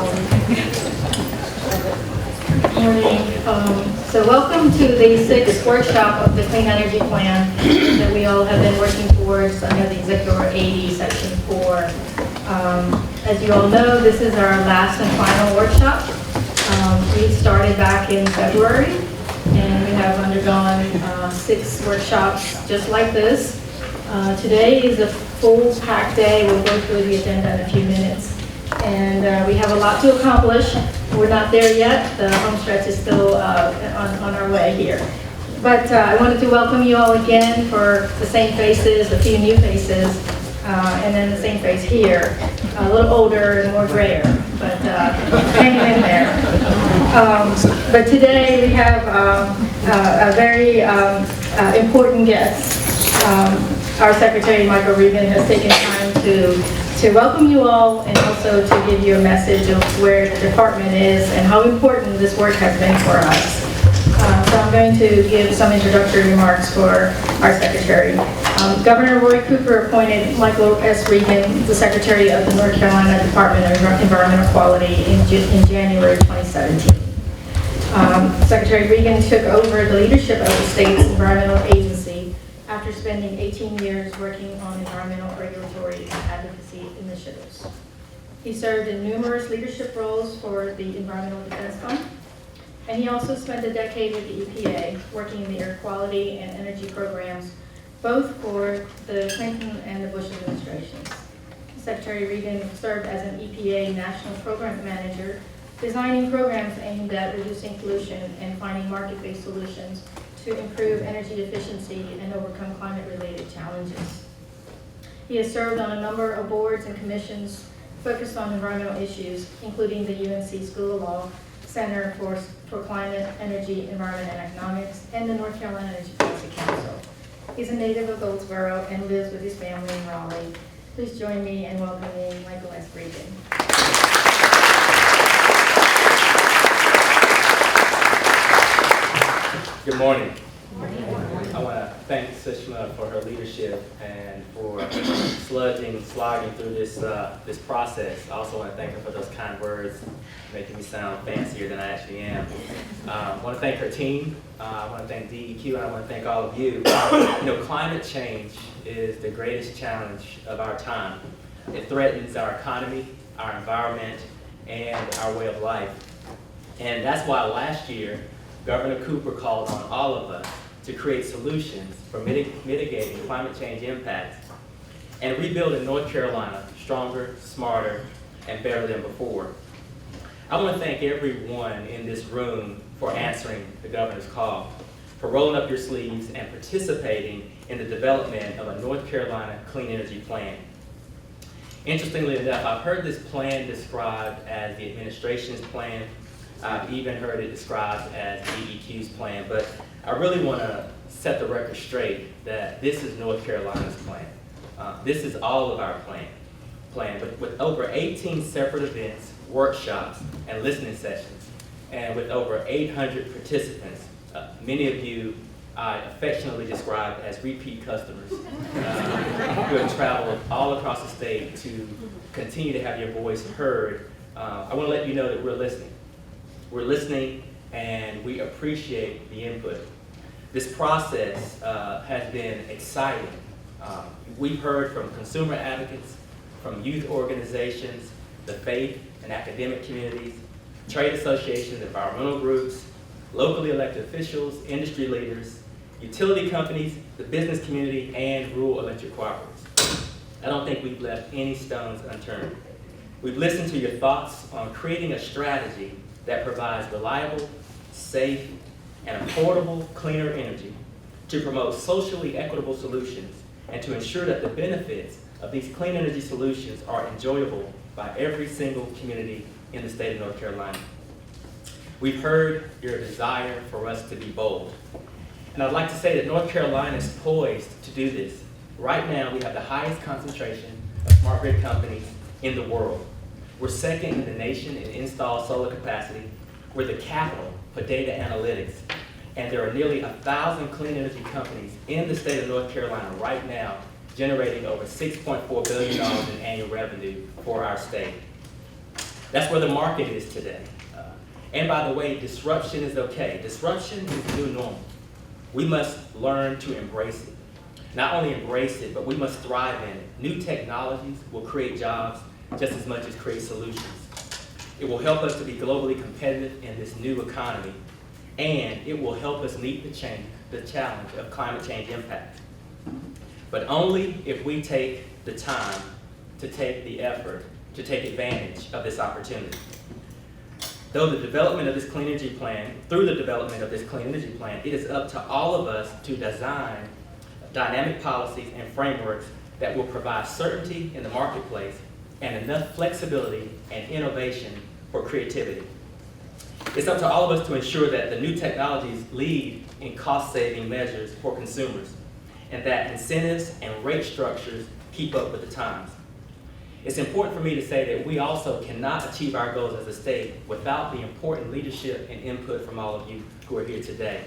Morning. So welcome to the 6th workshop of the Clean Energy Plan that we all have been working towards under the Executive Order 80, Section 4. As you all know, this is our last and final workshop. We started back in February, and we have undergone 6 workshops just like this. Today is a full packed day. We'll go through the agenda in a few minutes. And we have a lot to accomplish. We're not there yet. The home stretch is still on our way here. But I wanted to welcome you all again for the same faces, a few new faces, and then the same face here. A little older and more grayer, but hanging in there. But today we have a very important guest. Our Secretary, Michael Regan, has taken time to welcome you all and also to give you a message of where the department is and how important this work has been for us. So I'm going to give some introductory remarks for our Secretary. Governor Roy Cooper appointed Michael S. Regan the Secretary of the North Carolina Department of Environmental Quality in January 2017. Secretary Regan took over the leadership of the state's environmental agency after spending 18 years working on environmental regulatory and advocacy initiatives. He served in numerous leadership roles for the Environmental Defense Fund, and he also spent a decade with the EPA working in the air quality and energy programs, both for the Clinton and the Bush administrations. Secretary Regan served as an EPA National Program Manager, designing programs aimed at reducing pollution and finding market-based solutions to improve energy efficiency and overcome climate-related challenges. He has served on a number of boards and commissions focused on environmental issues, including the UNC School of Law, Center for Climate, Energy, Environment, and Economics, and the North Carolina Energy Policy Council. He's a native of Goldsboro and lives with his family in Raleigh. Please join me in welcoming Michael S. Regan. Good morning. I want to thank Sushma for her leadership and for slogging through this process. I also want to thank her for those kind words, making me sound fancier than I actually am. I want to thank her team. I want to thank DEQ, and I want to thank all of you. Climate change is the greatest challenge of our time. It threatens our economy, our environment, and our way of life. And that's why last year, Governor Cooper called on all of us to create solutions for mitigating climate change impacts and rebuilding North Carolina stronger, smarter, and better than before. I want to thank everyone in this room for answering the governor's call, for rolling up your sleeves and participating in the development of a North Carolina clean energy plan. Interestingly enough, I've heard this plan described as the administration's plan. I've even heard it described as DEQ's plan, but I really want to set the record straight that this is North Carolina's plan. This is all of our plan, but with over 18 separate events, workshops, and listening sessions, and with over 800 participants, many of you I affectionately describe as repeat customers who have traveled all across the state to continue to have your voice heard. I want to let you know that we're listening. We're listening, and we appreciate the input. This process has been exciting. We've heard from consumer advocates, from youth organizations, the faith and academic communities, trade associations, environmental groups, locally elected officials, industry leaders, utility companies, the business community, and rural electric cooperatives. I don't think we've left any stones unturned. We've listened to your thoughts on creating a strategy that provides reliable, safe, and affordable cleaner energy to promote socially equitable solutions and to ensure that the benefits of these clean energy solutions are enjoyable by every single community in the state of North Carolina. We've heard your desire for us to be bold. And I'd like to say that North Carolina is poised to do this. Right now, we have the highest concentration of smart grid companies in the world. We're second in the nation in installed solar capacity. We're the capital for data analytics. And there are nearly 1,000 clean energy companies in the state of North Carolina right now generating over $6.4 billion in annual revenue for our state. That's where the market is today. And by the way, disruption is okay. Disruption is the new normal. We must learn to embrace it. Not only embrace it, but we must thrive in it. New technologies will create jobs just as much as create solutions. It will help us to be globally competitive in this new economy, and it will help us meet the challenge of climate change impact. But only if we take the time to take the effort to take advantage of this opportunity. Through the development of this clean energy plan, it is up to all of us to design dynamic policies and frameworks that will provide certainty in the marketplace and enough flexibility and innovation for creativity. It's up to all of us to ensure that the new technologies lead in cost-saving measures for consumers, and that incentives and rate structures keep up with the times. It's important for me to say that we also cannot achieve our goals as a state without the important leadership and input from all of you who are here today.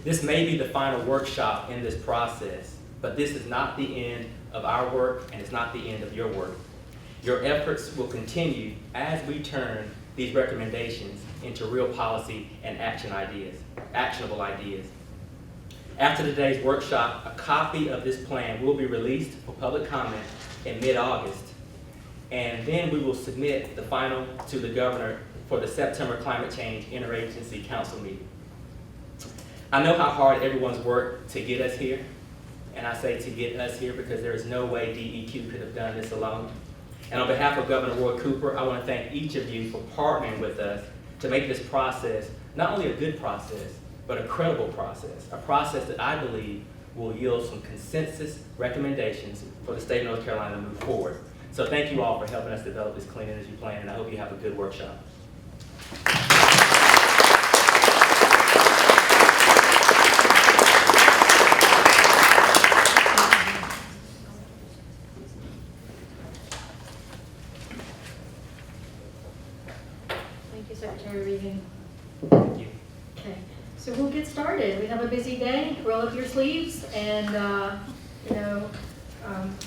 This may be the final workshop in this process, but this is not the end of our work, and it's not the end of your work. Your efforts will continue as we turn these recommendations into real policy and actionable ideas. After today's workshop, a copy of this plan will be released for public comment in mid-August, and then we will submit the final to the governor for the September Climate Change Interagency Council meeting. I know how hard everyone's worked to get us here, and I say to get us here because there is no way DEQ could have done this alone. And on behalf of Governor Roy Cooper, I want to thank each of you for partnering with us to make this process not only a good process, but a credible process, a process that I believe will yield some consensus recommendations for the state of North Carolina to move forward. So thank you all for helping us develop this clean energy plan, and I hope you have a good workshop. Thank you, Secretary Regan. Thank you. Okay, so we'll get started. We have a busy day. Roll up your sleeves and,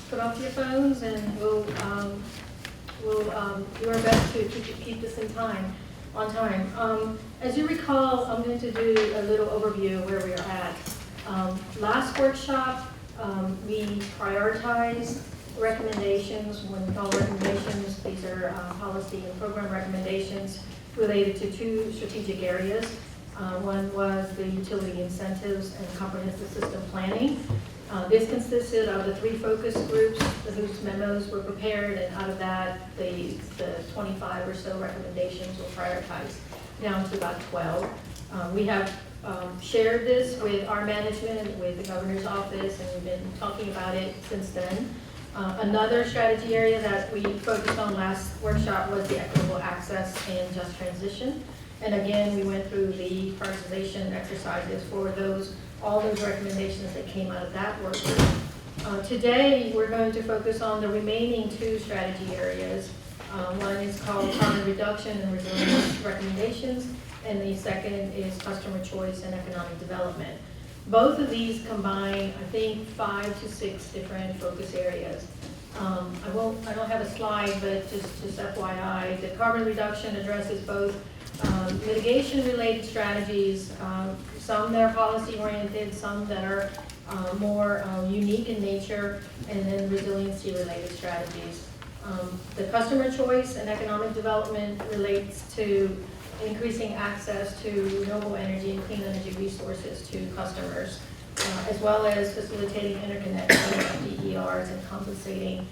put off your phones, and we'll do our best to keep this on time. As you recall, I'm going to do a little overview of where we are at. Last workshop, we prioritized recommendations. When we call recommendations, these are policy and program recommendations related to two strategic areas. One was the utility incentives and comprehensive system planning. This consisted of the 3 focus groups whose memos were prepared, and out of that, the 25 or so recommendations were prioritized down to about 12. We have shared this with our management, with the governor's office, and we've been talking about it since then. Another strategy area that we focused on last workshop was the equitable access and just transition. And again, we went through the prioritization exercises for all those recommendations that came out of that work group. Today, we're going to focus on the remaining 2 strategy areas. One is called carbon reduction and resilience recommendations, and the second is customer choice and economic development. Both of these combine, I think, 5 to 6 different focus areas. I don't have a slide, but just FYI, the carbon reduction addresses both mitigation-related strategies, some that are policy-oriented, some that are more unique in nature, and then resiliency-related strategies. The customer choice and economic development relates to increasing access to renewable energy and clean energy resources to customers, as well as facilitating interconnection of DERs and compensating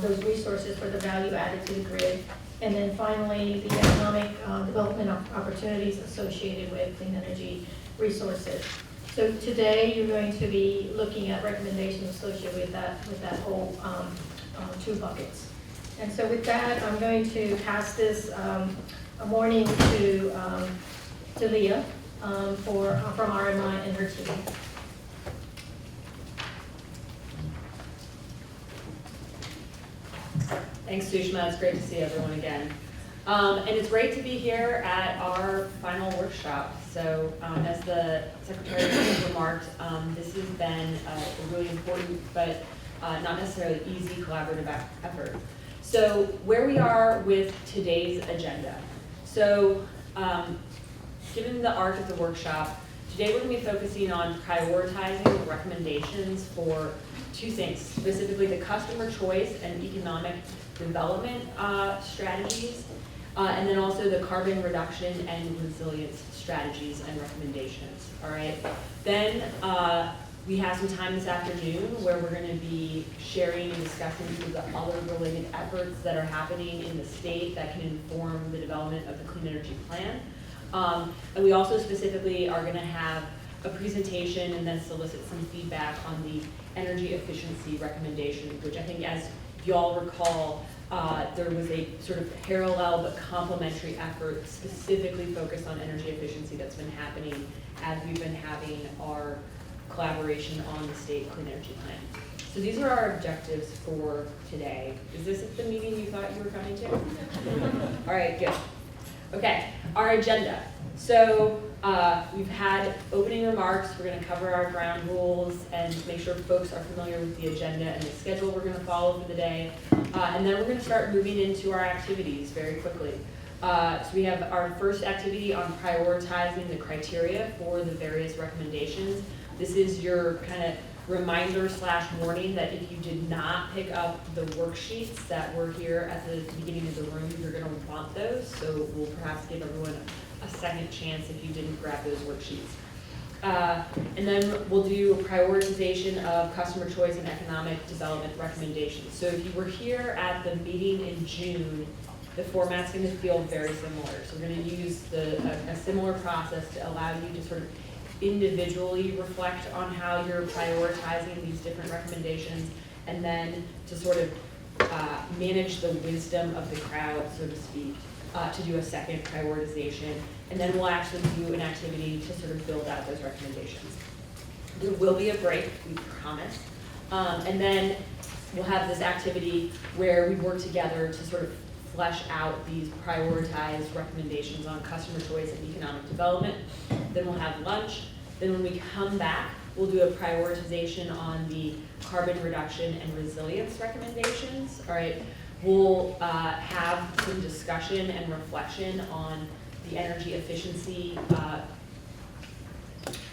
those resources for the value added to the grid. And then finally, the economic development opportunities associated with clean energy resources. So today, you're going to be looking at recommendations associated with that whole 2 buckets. And so with that, I'm going to pass this morning to Leah from RMI and her team. Thanks, Sushma. It's great to see everyone again. And it's great to be here at our final workshop. So as the Secretary remarked, this has been a really important but not necessarily easy collaborative effort. So where we are with today's agenda. So given the arc of the workshop, today we're going to be focusing on prioritizing recommendations for two things, specifically the customer choice and economic development strategies, and then also the carbon reduction and resilience strategies and recommendations. All right. Then we have some time this afternoon where we're going to be sharing and discussing some of the other related efforts that are happening in the state that can inform the development of the Clean Energy Plan. And we also specifically are going to have a presentation and then solicit some feedback on the energy efficiency recommendations, which I think, as you all recall, there was a sort of parallel but complementary effort specifically focused on energy efficiency that's been happening as we've been having our collaboration on the state clean energy plan. So these are our objectives for today. Is this the meeting you thought you were coming to? All right, good. Okay, our agenda. So we've had opening remarks. We're going to cover our ground rules and make sure folks are familiar with the agenda and the schedule we're going to follow for the day. And then we're going to start moving into our activities very quickly. So we have our first activity on prioritizing the criteria for the various recommendations. This is your kind of reminder / warning that if you did not pick up the worksheets that were here at the beginning of the room, you're going to want those. So we'll perhaps give everyone a second chance if you didn't grab those worksheets. And then we'll do a prioritization of customer choice and economic development recommendations. So if you were here at the meeting in June, the format's going to feel very similar. So we're going to use a similar process to allow you to sort of individually reflect on how you're prioritizing these different recommendations, and then to sort of manage the wisdom of the crowd, so to speak, to do a second prioritization. And then we'll actually do an activity to sort of build out those recommendations. There will be a break, we promise. And then we'll have this activity where we work together to sort of flesh out these prioritized recommendations on customer choice and economic development. Then we'll have lunch. Then when we come back, we'll do a prioritization on the carbon reduction and resilience recommendations. All right. We'll have some discussion and reflection on the energy efficiency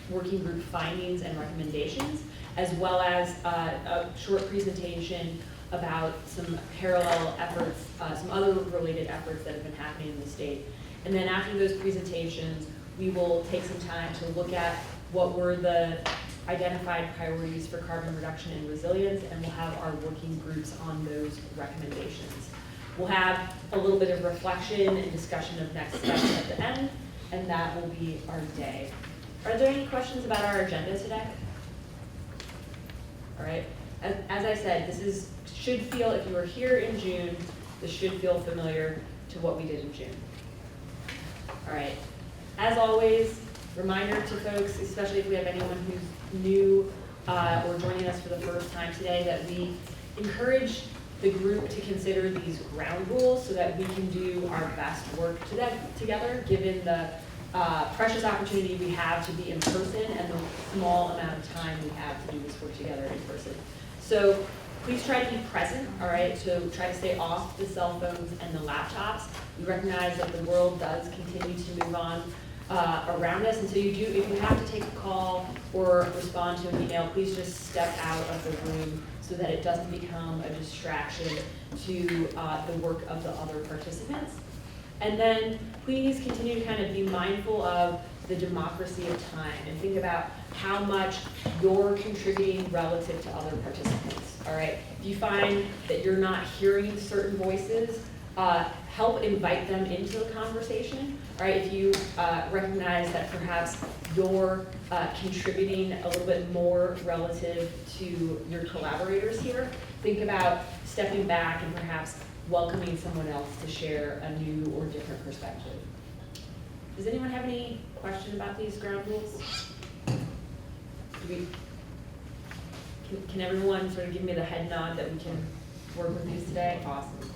working group findings and recommendations, as well as a short presentation about some parallel efforts, some other related efforts that have been happening in the state. And then after those presentations, we will take some time to look at what were the identified priorities for carbon reduction and resilience, and we'll have our working groups on those recommendations. We'll have a little bit of reflection and discussion of next steps at the end, and that will be our day. Are there any questions about our agenda today? All right. As I said, this should feel, if you were here in June, this should feel familiar to what we did in June. All right. As always, reminder to folks, especially if we have anyone who's new or joining us for the first time today, that we encourage the group to consider these ground rules so that we can do our best work together, given the precious opportunity we have to be in person and the small amount of time we have to do this work together in person. So please try to be present, all right? So try to stay off the cell phones and the laptops. We recognize that the world does continue to move on around us, and so if you have to take a call or respond to an email, please just step out of the room so that it doesn't become a distraction to the work of the other participants. And then please continue to kind of be mindful of the democracy of time and think about how much you're contributing relative to other participants, all right? If you find that you're not hearing certain voices, help invite them into the conversation, all right? If you recognize that perhaps you're contributing a little bit more relative to your collaborators here, think about stepping back and perhaps welcoming someone else to share a new or different perspective. Does anyone have any question about these ground rules? Can everyone sort of give me the head nod that we can work with these today? Awesome.